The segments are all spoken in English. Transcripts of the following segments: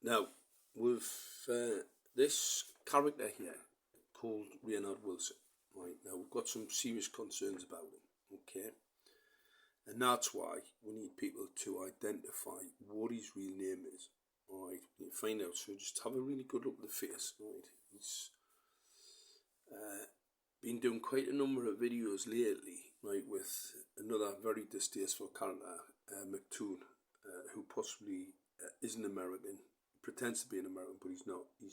Now, with this character here called Reynard Wilson, right, now we've got some serious concerns about him, okay? And that's why we need people to identify what his real name is, alright? We need to find out, so just have a really good look at the face, right? He's been doing quite a number of videos lately, right, with another very distasteful character, McToon, who possibly isn't American, pretends to be an American, but he's not. He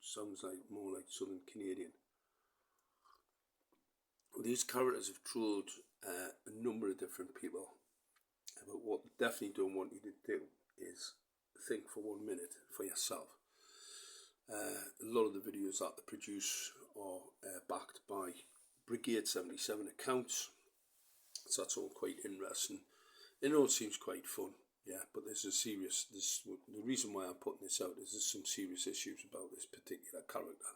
sounds like more like Southern Canadian. These characters have trolled a number of different people, but what they definitely don't want you to do is think for 1 minute for yourself. A lot of the videos that they produce are backed by Brigade 77 accounts, so that's all quite interesting. It all seems quite fun, yeah, but there's a serious, the reason why I'm putting this out is there's some serious issues about this particular character,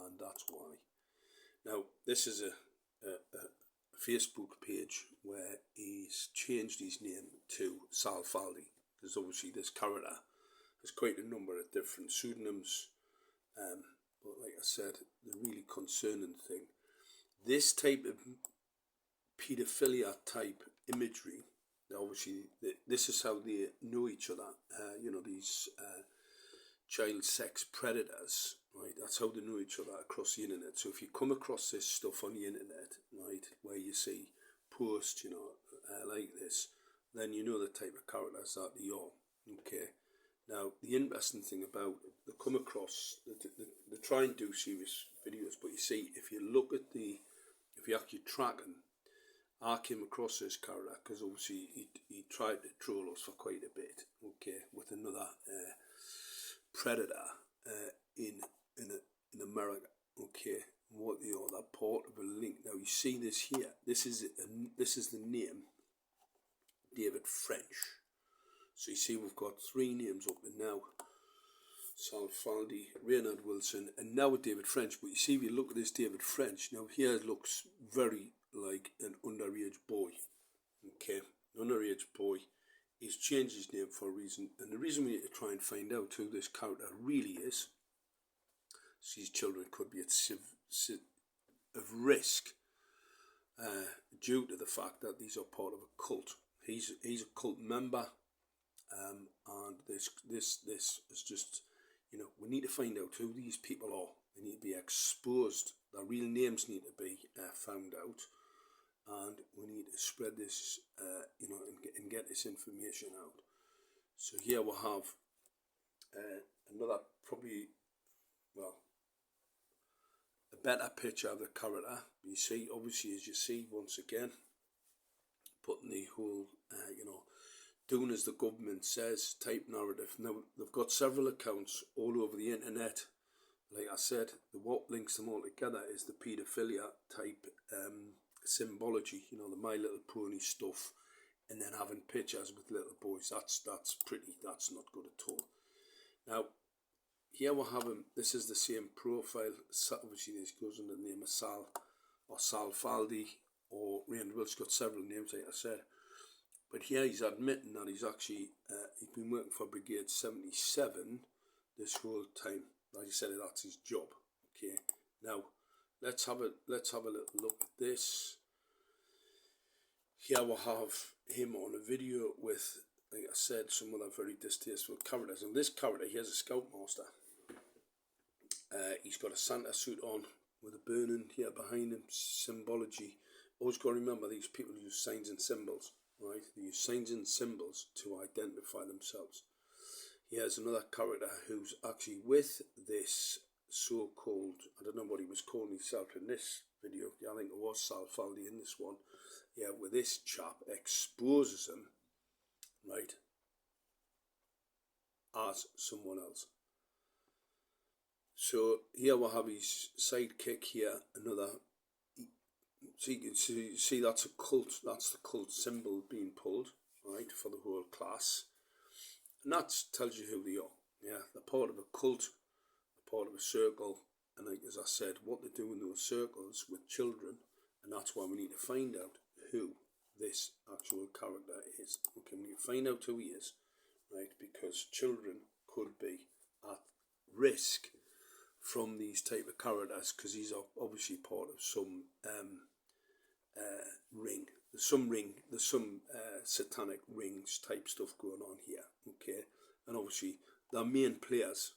and that's why. Now, this is a Facebook page where he's changed his name to Sal Faldi, because obviously this character has quite a number of different pseudonyms, but like I said, the really concerning thing, this type of paedophilia type imagery, obviously this is how they know each other, these child sex predators, right? That's how they know each other across the internet. So if you come across this stuff on the internet, right, where you see posts, like this, then you know the type of characters that they are, okay? Now, the interesting thing about it, they come across, they try and do serious videos, but you see, if you look at if you actually track them, I came across this character because obviously he tried to troll us for quite a bit, okay, with another predator in America, okay. What they are, that part of a link. Now you see this here. This is the name David French. So you see we've got 3 names up and now. Sal Faldi, Reynard Wilson, and now with David French. But you see, if you look at this David French, now here it looks very like an underage boy. Okay, an underage boy. He's changed his name for a reason, and the reason we need to try and find out who this character really is, so these children could be at of risk due to the fact that these are part of a cult. He's a cult member, and this is just, we need to find out who these people are. They need to be exposed. Their real names need to be found out, and we need to spread this, and get this information out. So here we'll have another, probably, well, a better picture of the character. You see, obviously, as you see, once again, putting the whole, doing as the government says type narrative. Now, they've got several accounts all over the internet. Like I said, what links them all together is the paedophilia type symbology, the My Little Pony stuff, and then having pictures with little boys. That's not good at all. Now, here we'll have him. This is the same profile. Obviously, this goes under the name of Sal, or Sal Faldi, or Reynard Wilson. Got several names, like I said. But here he's admitting that he's actually he's been working for Brigade 77 this whole time. Like I said, that's his job. Okay. Now let's have a little look at this. Here we'll have him on a video with, like I said, some other very distasteful characters. And this character, he has a scoutmaster. He's got a Santa suit on with a burning here behind him, symbology. Always got to remember, these people use signs and symbols, right? They use signs and symbols to identify themselves. Here's another character who's actually with this so-called, I don't know what he was calling himself in this video. I think it was Sal Faldi in this one. Yeah, where this chap exposes him, right, as someone else. So here we'll have his sidekick here, another. So you can see that's a cult. That's the cult symbol being pulled, right, for the whole class. And that tells you who they are. Yeah, they're part of a cult, they're part of a circle. And like as I said, what they do in those circles with children, and that's why we need to find out who this actual character is. Okay, we need to find out who he is, right, because children could be at risk from these type of characters, because he's obviously part of some ring. There's some satanic rings type stuff going on here, okay? And obviously they're the main players,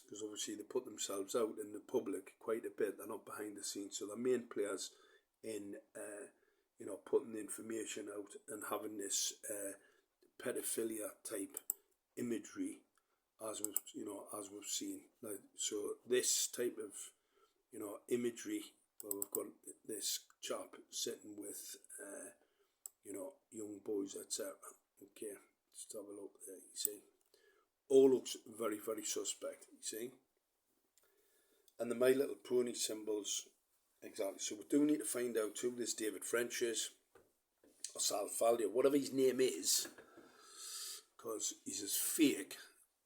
because obviously they put themselves out in the public quite a bit. They're not behind the scenes, so they're main players in putting the information out and having this pedophilia type imagery, as we've seen. So this type of imagery, where we've got this chap sitting with young boys, etc. Okay, let's have a look there. You see, all looks very, very suspect. You see, and the My Little Pony symbols, exactly. So we do need to find out who this David French is, or Sal Faldia, whatever his name is, because he's as fake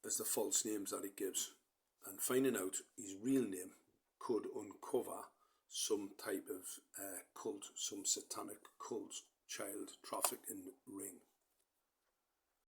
as the false names that he gives. And finding out his real name could uncover some type of cult, some satanic cult, child trafficking ring.